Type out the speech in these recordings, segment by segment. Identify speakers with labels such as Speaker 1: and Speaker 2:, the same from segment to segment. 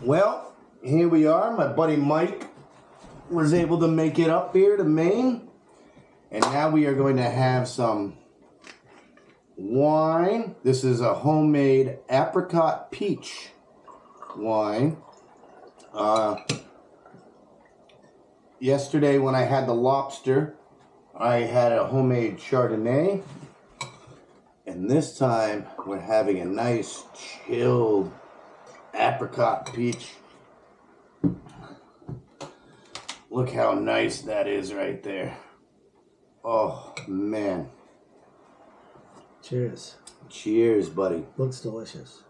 Speaker 1: Well, here we are. My buddy Mike was able to make it up here to Maine. And now we are going to have some wine. This is a homemade apricot peach wine. Yesterday when I had the lobster, I had a homemade Chardonnay. And this time we're having a nice chilled apricot peach. Look how nice that is right there. Oh, man.
Speaker 2: Cheers.
Speaker 1: Cheers, buddy.
Speaker 2: Looks delicious.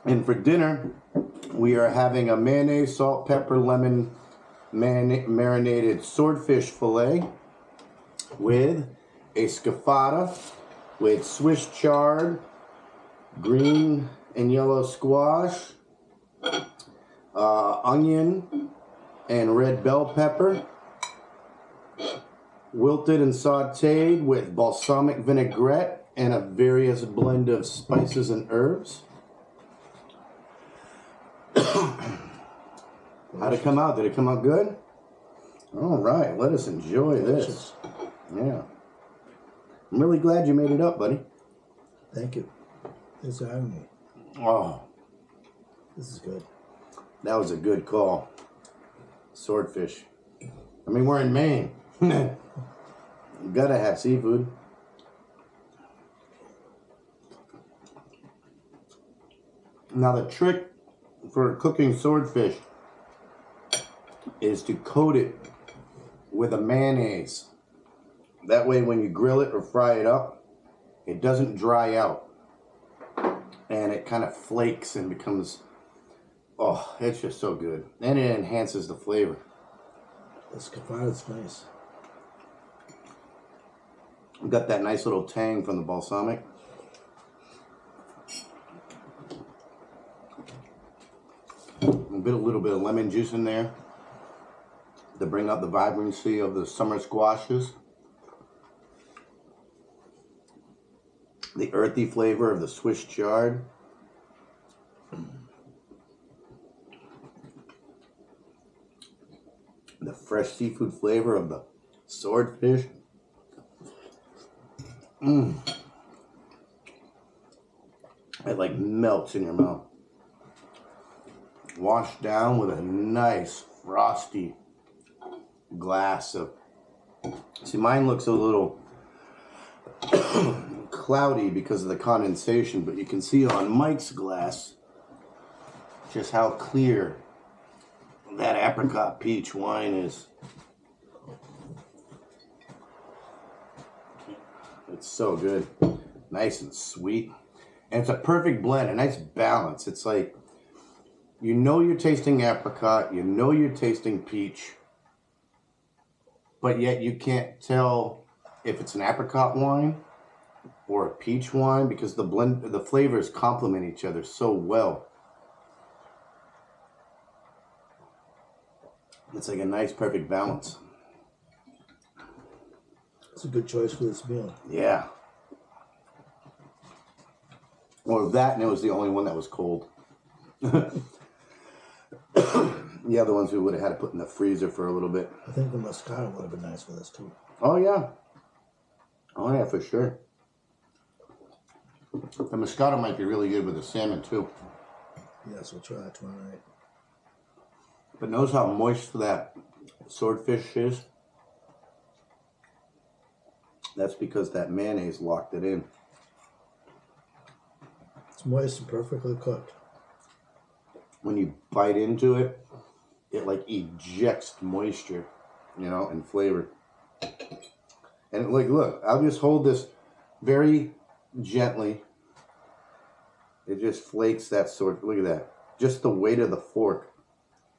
Speaker 1: And for dinner, we are having a mayonnaise, salt, pepper, lemon marinated swordfish fillet with a scaffata with Swiss chard, green and yellow squash, onion and red bell pepper, wilted and sauteed with balsamic vinaigrette and a various blend of spices and herbs. How'd it come out? Did it come out good? All right, let us enjoy this. Yeah. I'm really glad you made it up, buddy.
Speaker 2: Thank you. Thanks for having me.
Speaker 1: Oh.
Speaker 2: This is good.
Speaker 1: That was a good call. Swordfish. I mean, we're in Maine. You gotta have seafood. Now the trick for cooking swordfish is to coat it with a mayonnaise. That way when you grill it or fry it up, it doesn't dry out. And it kind of flakes and becomes, oh, it's just so good. And it enhances the flavor.
Speaker 2: The scaffata is nice.
Speaker 1: We got that nice little tang from the balsamic. A little bit of lemon juice in there to bring out the vibrancy of the summer squashes. The earthy flavor of the Swiss chard. The fresh seafood flavor of the swordfish. It like melts in your mouth. Washed down with a nice frosty glass of, see, mine looks a little cloudy because of the condensation, but you can see on Mike's glass just how clear that apricot peach wine is. It's so good. Nice and sweet. And it's a perfect blend, a nice balance. It's like, you know you're tasting apricot, you know you're tasting peach, but yet you can't tell if it's an apricot wine or a peach wine because the flavors complement each other so well. It's like a nice perfect balance.
Speaker 2: It's a good choice for this meal.
Speaker 1: Yeah. Or that, and it was the only one that was cold. The other ones we would have had to put in the freezer for a little bit.
Speaker 2: I think the Moscato would have been nice for this too.
Speaker 1: Oh yeah. Oh yeah, for sure. The Moscato might be really good with the salmon too.
Speaker 2: Yes, we'll try that tomorrow night.
Speaker 1: But notice how moist that swordfish is? That's because that mayonnaise locked it in.
Speaker 2: It's moist and perfectly cooked.
Speaker 1: When you bite into it, it like ejects moisture, you know, and flavor. And like, look, I'll just hold this very gently. It just flakes that sort. Look at that. Just the weight of the fork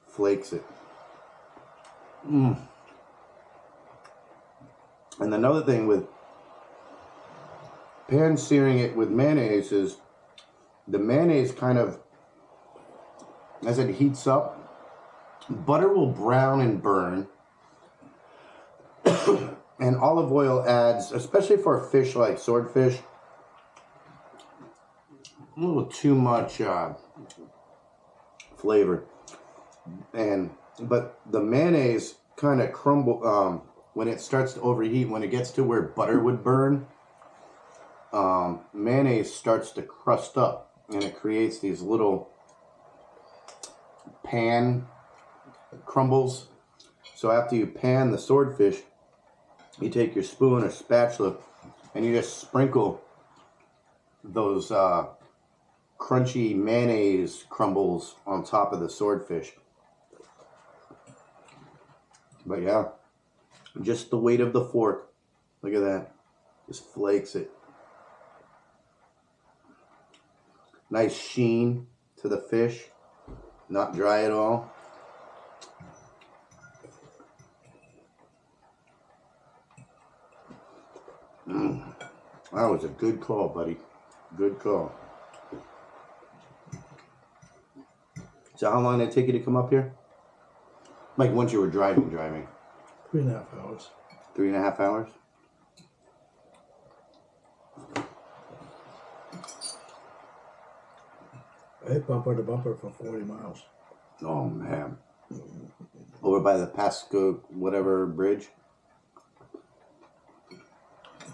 Speaker 1: flakes it. And another thing with pan searing it with mayonnaise is the mayonnaise kind of, as it heats up, butter will brown and burn. And olive oil adds, especially for a fish like swordfish, a little too much flavor. But the mayonnaise kind of crumble when it starts to overheat. When it gets to where butter would burn, mayonnaise starts to crust up, and it creates these little pan crumbles. So after you pan the swordfish, you take your spoon or spatula and you just sprinkle those crunchy mayonnaise crumbles on top of the swordfish. But yeah, just the weight of the fork. Look at that. Just flakes it. Nice sheen to the fish. Not dry at all. That was a good call, buddy. Good call. So how long did it take you to come up here? Like once you were driving?
Speaker 2: 3.5 hours.
Speaker 1: 3.5 hours?
Speaker 2: I hit bumper to bumper for 40 miles.
Speaker 1: Oh, man. Over by the Pasco whatever bridge?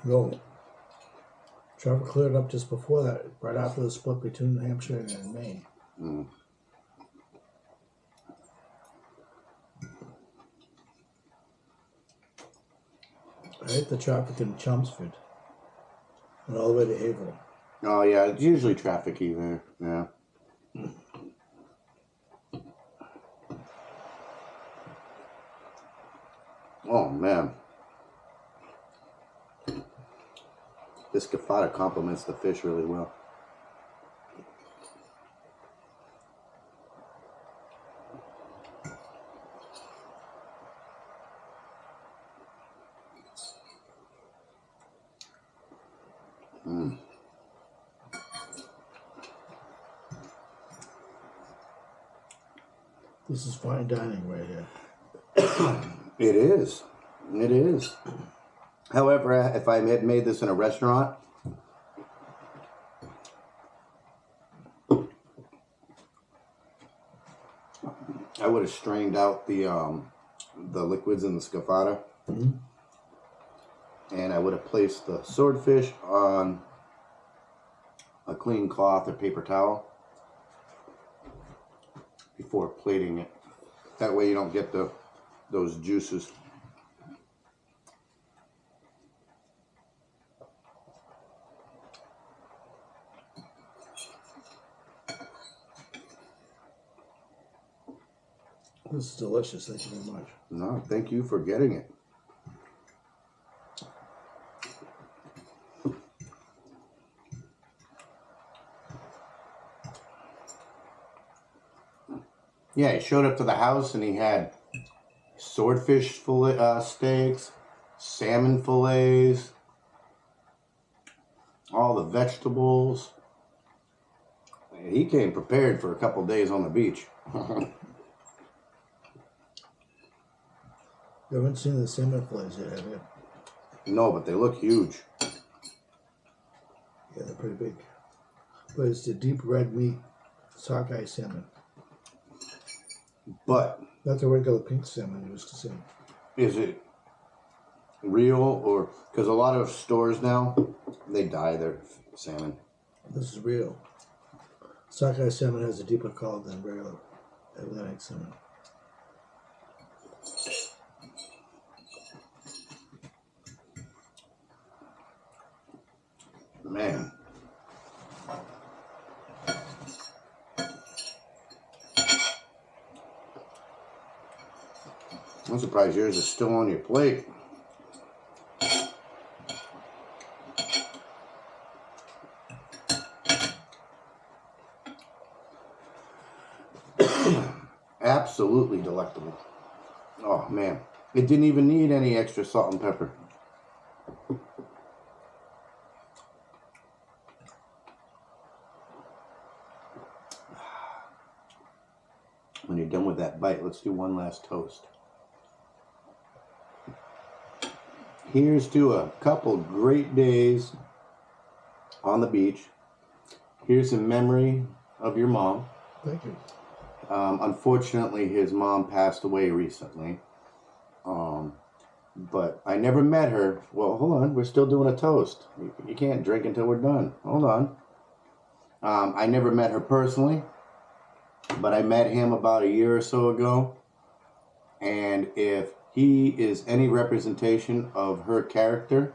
Speaker 2: No. Traffic cleared up just before that, right after the split between New Hampshire and Maine.
Speaker 1: Mm.
Speaker 2: I hit the traffic in Chelmsford and all the way to Haverhill.
Speaker 1: Oh, yeah. It's usually trafficy there. Yeah. Oh, man. This gefilte complements the fish really well. Mm.
Speaker 2: This is fine dining right here.
Speaker 1: It is. It is. However, if I had made this in a restaurant, I would have strained out the liquids in the scafata, and I would have placed the swordfish on a clean cloth or paper towel before plating it. That way you don't get those juices.
Speaker 2: This is delicious. Thank you very much.
Speaker 1: No, thank you for getting it. Yeah, he showed up to the house and he had swordfish fillet, steaks, salmon fillets, all the vegetables. He came prepared for a couple days on the beach.
Speaker 2: You haven't seen the salmon fillets yet, have you?
Speaker 1: No, but they look huge.
Speaker 2: Yeah, they're pretty big. But it's the deep red meat sockeye salmon.
Speaker 1: But
Speaker 2: Not the regular pink salmon you used to see.
Speaker 1: is it real or... Because a lot of stores now, they dye their salmon.
Speaker 2: This is real. Sockeye salmon has a deeper color than regular Atlantic salmon.
Speaker 1: Man. I'm surprised yours is still on your plate. Absolutely delectable. Oh man, it didn't even need any extra salt and pepper. When you're done with that bite, let's do one last toast. Here's to a couple great days on the beach. Here's in memory of your mom.
Speaker 2: Thank you.
Speaker 1: Unfortunately, his mom passed away recently. But I never met her. Well, hold on. We're still doing a toast. You can't drink until we're done. Hold on. I never met her personally, but I met him about a year or so ago. And if he is any representation of her character,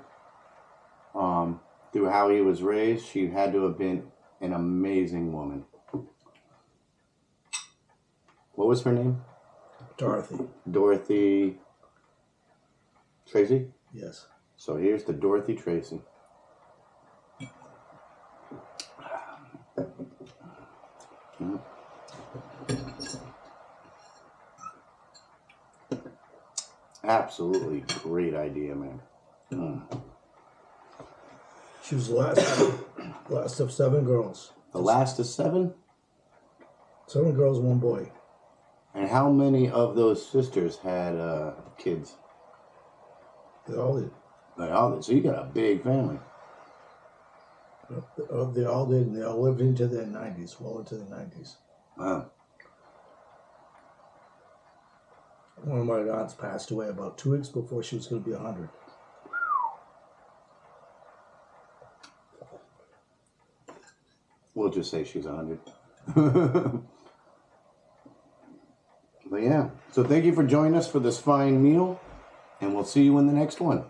Speaker 1: through how he was raised, she had to have been an amazing woman. What was her name?
Speaker 2: Dorothy.
Speaker 1: Dorothy Tracy?
Speaker 2: Yes.
Speaker 1: So here's the Dorothy Tracy. Absolutely great idea, man.
Speaker 2: She was the last of 7 girls.
Speaker 1: The last of 7?
Speaker 2: 7 girls, 1 boy.
Speaker 1: And how many of those sisters had kids?
Speaker 2: They all did.
Speaker 1: They all did. So you got a big family.
Speaker 2: They all did, and they all lived into their 90s, well into their 90s.
Speaker 1: Wow.
Speaker 2: One of my aunts passed away about 2 weeks before she was going to be 100.
Speaker 1: We'll just say she's 100. But yeah. So thank you for joining us for this fine meal, and we'll see you in the next one.